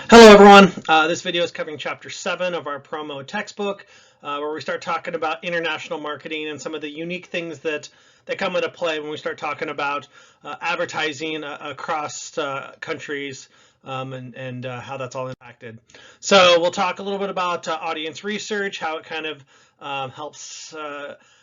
Hello everyone, this video is covering chapter 7 of our promo textbook, where we start talking about international marketing and some of the unique things that come into play when we start talking about advertising across countries, and how that's all impacted. So we'll talk a little bit about audience research, how it kind of helps,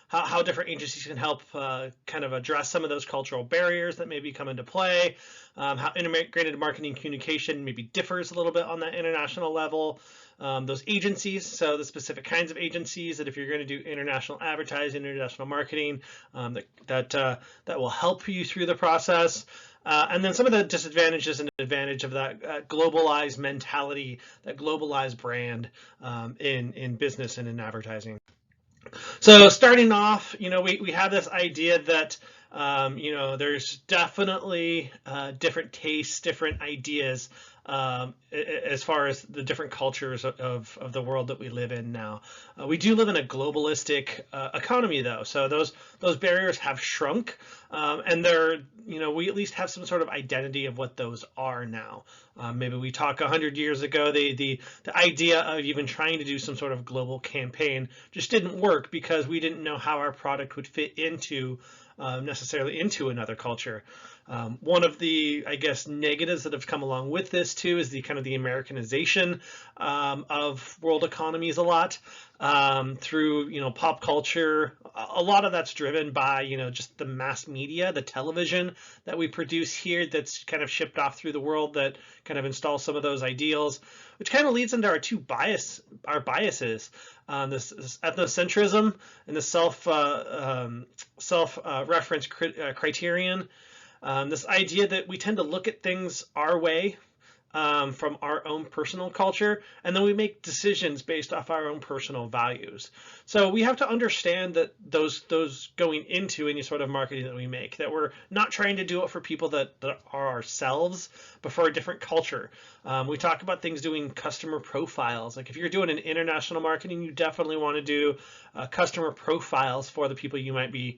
how different agencies can help kind of address some of those cultural barriers that maybe come into play, how integrated marketing communication maybe differs a little bit on that international level, those agencies, so the specific kinds of agencies that if you're going to do international advertising, international marketing, that will help you through the process. And then some of the disadvantages and advantage of that globalized mentality, that globalized brand in business and in advertising. So starting off, we have this idea that, there's definitely different tastes, different ideas as far as the different cultures of the world that we live in now. We do live in a globalistic economy, though, so those barriers have shrunk, and we at least have some sort of identity of what those are now. Maybe we talk 100 years ago, the idea of even trying to do some sort of global campaign just didn't work because we didn't know how our product would fit into necessarily into another culture. One of the, I guess, negatives that have come along with this too is the kind of the Americanization of world economies a lot through pop culture. A lot of that's driven by just the mass media, the television that we produce here that's kind of shipped off through the world that kind of installs some of those ideals, which kind of leads into our biases. This ethnocentrism and the self-reference criterion. This idea that we tend to look at things our way, from our own personal culture, and then we make decisions based off our own personal values. So we have to understand that those going into any sort of marketing that we make, that we're not trying to do it for people that are ourselves, but for a different culture. We talk about things doing customer profiles. Like if you're doing an international marketing, you definitely want to do customer profiles for the people you might be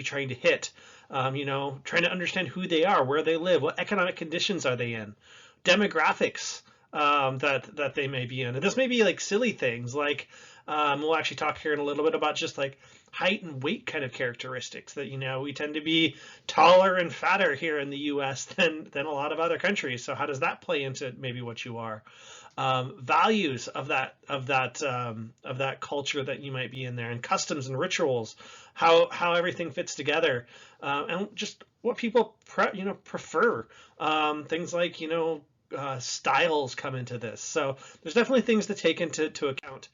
trying to hit. Trying to understand who they are, where they live, what economic conditions are they in, demographics that they may be in. And this may be like silly things like we'll actually talk here in a little bit about just like height and weight kind of characteristics that we tend to be taller and fatter here in the US than a lot of other countries. So how does that play into maybe what you are? Values of that culture that you might be in there, and customs and rituals, how everything fits together, and just what people prefer. Things like styles come into this. So there's definitely things to take into account.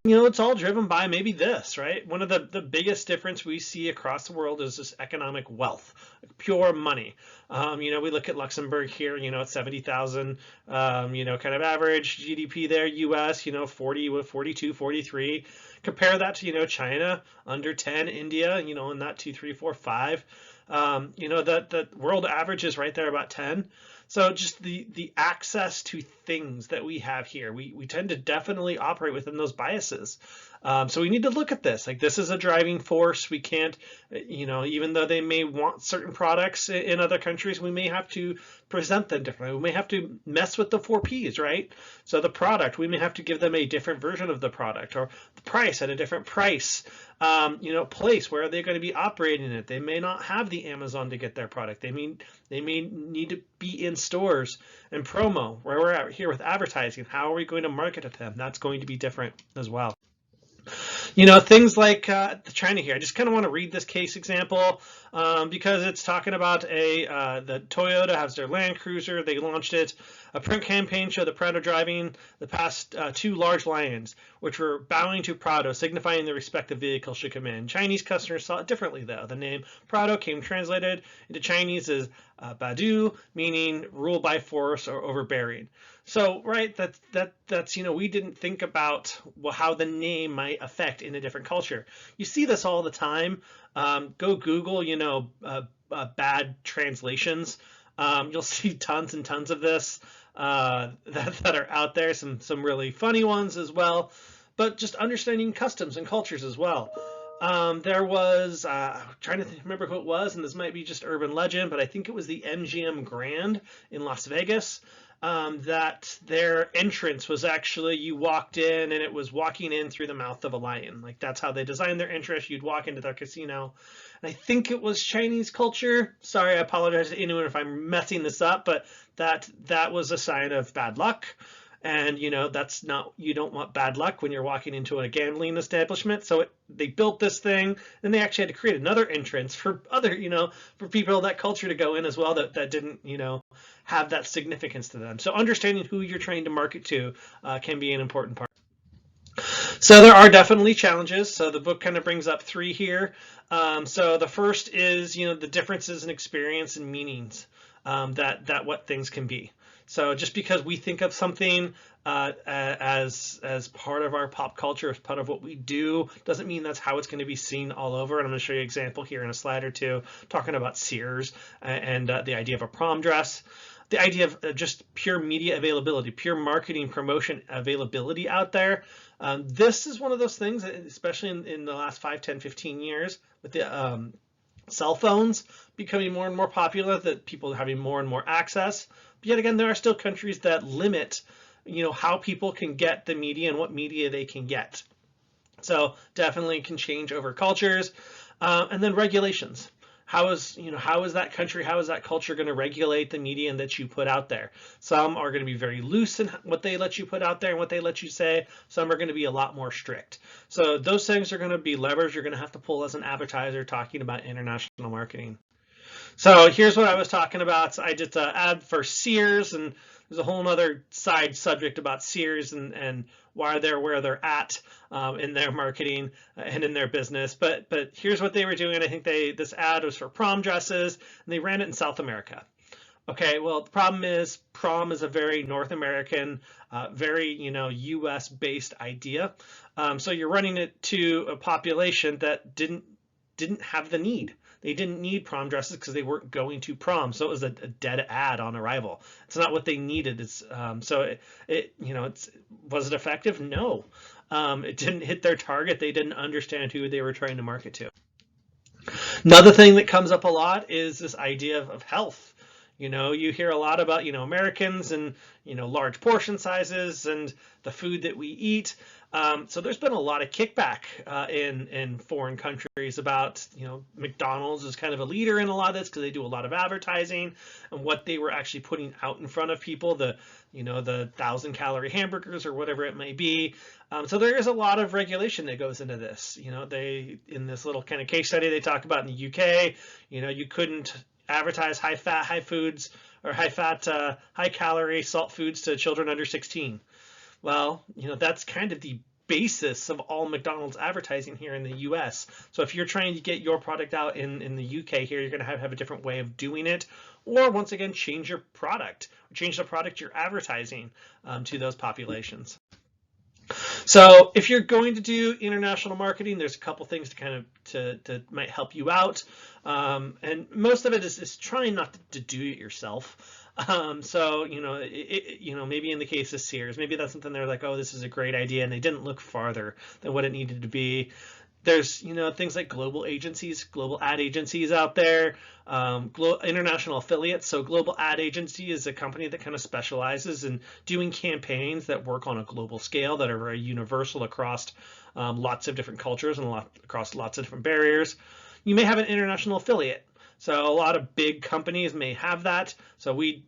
It's all driven by maybe this, right? One of the biggest difference we see across the world is this economic wealth, pure money. We look at Luxembourg here, at 70,000, kind of average GDP there, US, 40, 42, 43. Compare that to, China, under 10, India, in that 2, 3, 4, 5. That world average is right there about 10. So just the access to things that we have here, we tend to definitely operate within those biases. So we need to look at this. Like this is a driving force. We can't, even though they may want certain products in other countries, we may have to present them differently. We may have to mess with the 4 Ps, right? So the product, we may have to give them a different version of the product, or the price at a different price. Place, where are they going to be operating it? They may not have the Amazon to get their product. They may need to be in stores. And promo, where we're at here with advertising, how are we going to market to them? That's going to be different as well. Things like the China here. I just kind of want to read this case example because it's talking about the Toyota has their Land Cruiser. They launched it. A print campaign showed the Prado driving the past 2 large lions, which were bowing to Prado, signifying the respect the vehicle should command. Chinese customers saw it differently, though. The name Prado came translated into Chinese as Badu, meaning rule by force or overbearing. So, right, that's we didn't think about how the name might affect in a different culture. You see this all the time. Go Google, bad translations. You'll see tons and tons of this that are out there. Some really funny ones as well. But just understanding customs and cultures as well. There was, trying to remember who it was, and this might be just urban legend, but I think it was the MGM Grand in Las Vegas. that their entrance was actually, you walked in and it was walking in through the mouth of a lion. Like that's how they designed their entrance. You'd walk into their casino. And I think it was Chinese culture. Sorry, I apologize to anyone if I'm messing this up, but that was a sign of bad luck. And that's not, you don't want bad luck when you're walking into a gambling establishment. So they built this thing, and they actually had to create another entrance for other, for people of that culture to go in as well, that didn't, have that significance to them. So understanding who you're trying to market to can be an important part. So there are definitely challenges. So the book kind of brings up 3 here. So the first is, the differences in experience and meanings that what things can be. So just because we think of something as part of our pop culture, as part of what we do, doesn't mean that's how it's going to be seen all over. And I'm going to show you an example here in a slide or two, talking about Sears and the idea of a prom dress. The idea of just pure media availability, pure marketing promotion availability out there. This is one of those things, especially in the last 5, 10, 15 years, with the cell phones becoming more and more popular, that people are having more and more access. But yet again, there are still countries that limit, how people can get the media and what media they can get. So definitely can change over cultures. And then regulations. How is that country, how is that culture going to regulate the media that you put out there? Some are going to be very loose in what they let you put out there and what they let you say. Some are going to be a lot more strict. So those things are going to be levers you're going to have to pull as an advertiser talking about international marketing. So here's what I was talking about. So I did an ad for Sears, and there's a whole other side subject about Sears and why they're where they're at in their marketing and in their business. But here's what they were doing. I think this ad was for prom dresses, and they ran it in South America. Okay, well, the problem is prom is a very North American, very U.S. based idea. So you're running it to a population that didn't have the need. They didn't need prom dresses because they weren't going to prom. So it was a dead ad on arrival. It's not what they needed. It's so was it effective? No, it didn't hit their target. They didn't understand who they were trying to market to. Another thing that comes up a lot is this idea of health. You hear a lot about, Americans and, large portion sizes and the food that we eat. So there's been a lot of kickback in foreign countries about, McDonald's is kind of a leader in a lot of this because they do a lot of advertising and what they were actually putting out in front of people, the 1,000-calorie hamburgers or whatever it may be. So there is a lot of regulation that goes into this. In this little kind of case study they talk about in the UK, you couldn't advertise high fat, high foods, or high fat, high calorie salt foods to children under 16. Well, that's kind of the basis of all McDonald's advertising here in the US. So if you're trying to get your product out in the UK here, you're going to have a different way of doing it. Or once again, change your product, change the product you're advertising to those populations. So if you're going to do international marketing, there's a couple things to kind of to might help you out. And most of it is trying not to do it yourself. So, maybe in the case of Sears, maybe that's something they're like, oh, this is a great idea, and they didn't look farther than what it needed to be. There's, things like global agencies, global ad agencies out there, international affiliates. So global ad agency is a company that kind of specializes in doing campaigns that work on a global scale that are very universal across lots of different cultures and across lots of different barriers. You may have an international affiliate. So a lot of big companies may have that. So we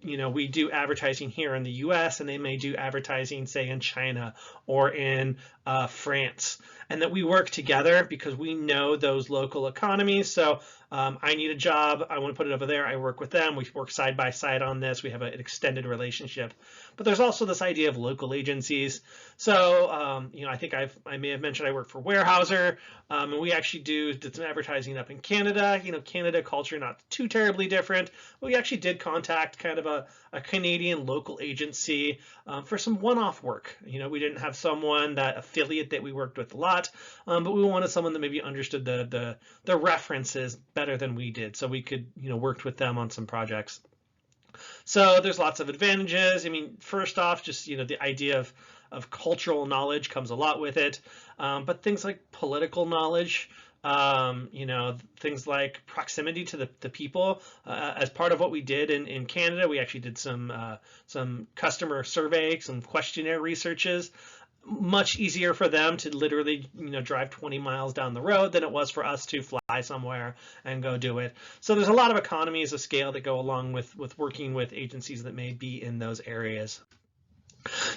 do advertising here in the US, and they may do advertising, say, in China or in France, and that we work together because we know those local economies. So I need a job, I want to put it over there, I work with them, we work side by side on this, we have an extended relationship. But there's also this idea of local agencies. So I think I may have mentioned I work for Weyerhaeuser, and we actually did some advertising up in Canada. Canada culture not too terribly different. We actually did contact kind of a Canadian local agency for some one-off work. We didn't have someone, that affiliate that we worked with a lot, but we wanted someone that maybe understood the references better than we did, so we could worked with them on some projects. So there's lots of advantages. I mean, first off, just the idea of cultural knowledge comes a lot with it, but things like political knowledge, You know, things like proximity to the people. As part of what we did in Canada, we actually did some customer survey, some questionnaire researches. Much easier for them to literally, you know, drive 20 miles down the road than it was for us to fly somewhere and go do it. So there's a lot of economies of scale that go along with working with agencies that may be in those areas.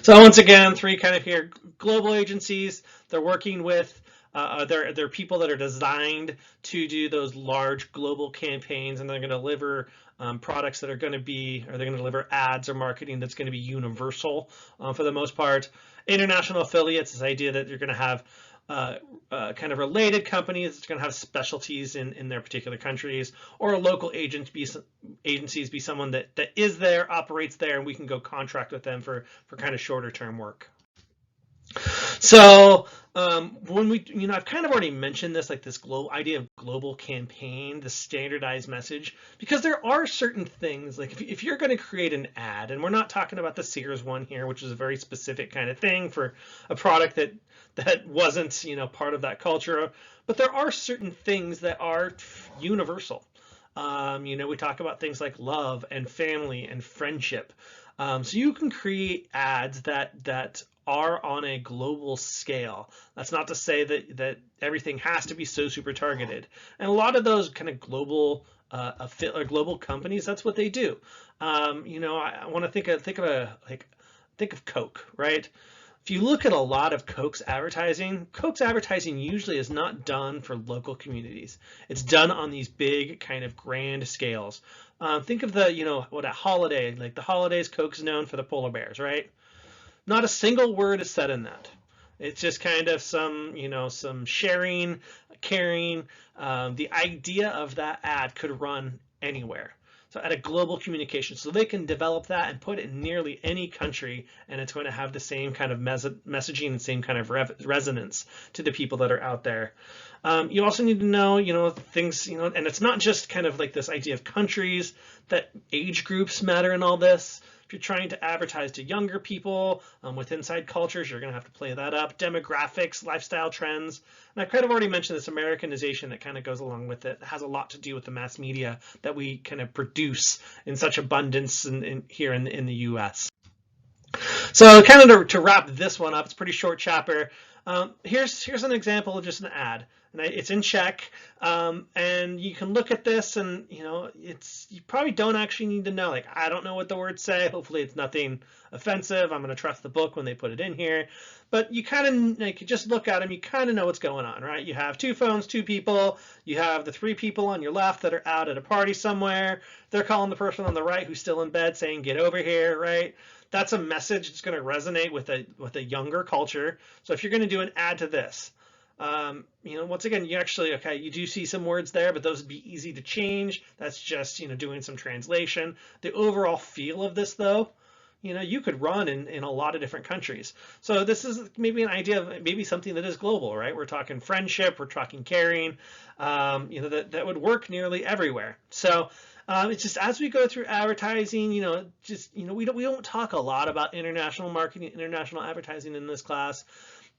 So once again, three kind of here, global agencies, they're working with they're people that are designed to do those large global campaigns, and they're going to deliver products that are going to be, or they're going to deliver ads or marketing that's going to be universal for the most part. International affiliates, this idea that you're going to have kind of related companies that's going to have specialties in their particular countries, or a local agencies be someone that is there, operates there, and we can go contract with them for kind of shorter term work. So when we, you know, I've kind of already mentioned this, like this global idea of global campaign, the standardized message, because there are certain things, like if you're going to create an ad, and we're not talking about the Sears one here, which is a very specific kind of thing for a product that wasn't, you know, part of that culture, but there are certain things that are universal. You know, we talk about things like love and family and friendship. So you can create ads that are on a global scale. That's not to say that everything has to be so super targeted. And a lot of those kind of global global companies, that's what they do. You know, I want to think of Coke, right? If you look at a lot of Coke's advertising usually is not done for local communities. It's done on these big kind of grand scales. Think of the, you know, what a holiday, like the holidays, Coke's known for the polar bears, right? Not a single word is said in that. It's just kind of some, you know, some sharing, caring. The idea of that ad could run anywhere. So at a global communication, so they can develop that and put it in nearly any country, and it's going to have the same kind of messaging and same kind of resonance to the people that are out there. You also need to know, you know, things, you know, and it's not just kind of like this idea of countries, that age groups matter in all this. If you're trying to advertise to younger people with inside cultures, you're going to have to play that up. Demographics, lifestyle trends. And I kind of already mentioned this Americanization that kind of goes along with it. It has a lot to do with the mass media that we kind of produce in such abundance here in the US. So kind of to wrap this one up, it's a pretty short chapter. Here's an example of just an ad, and it's in Czech, and you can look at this, and you know, you probably don't actually need to know, like, I don't know what the words say. Hopefully it's nothing offensive. I'm going to trust the book when they put it in here, but you kind of, like, you just look at them, you kind of know what's going on, right? You have two phones, two people. You have the three people on your left that are out at a party somewhere. They're calling the person on the right who's still in bed saying, get over here, right? That's a message that's going to resonate with a younger culture. So if you're going to do an ad to this, you know, once again, you actually, okay, you do see some words there, but those would be easy to change. That's just, you know, doing some translation. The overall feel of this, though, you know, you could run in a lot of different countries. So this is maybe an idea of maybe something that is global, right? We're talking friendship, we're talking caring, you know, that would work nearly everywhere. So it's just, as we go through advertising, you know, just, you know, we don't talk a lot about international marketing, international advertising in this class,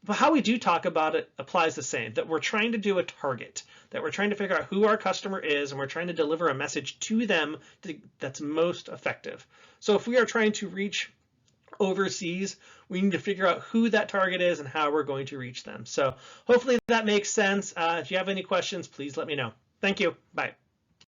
but how we do talk about it applies the same, that we're trying to do a target, that we're trying to figure out who our customer is, and we're trying to deliver a message to them that's most effective. So if we are trying to reach overseas, we need to figure out who that target is and how we're going to reach them. So hopefully that makes sense. If you have any questions, please let me know. Thank you. Bye.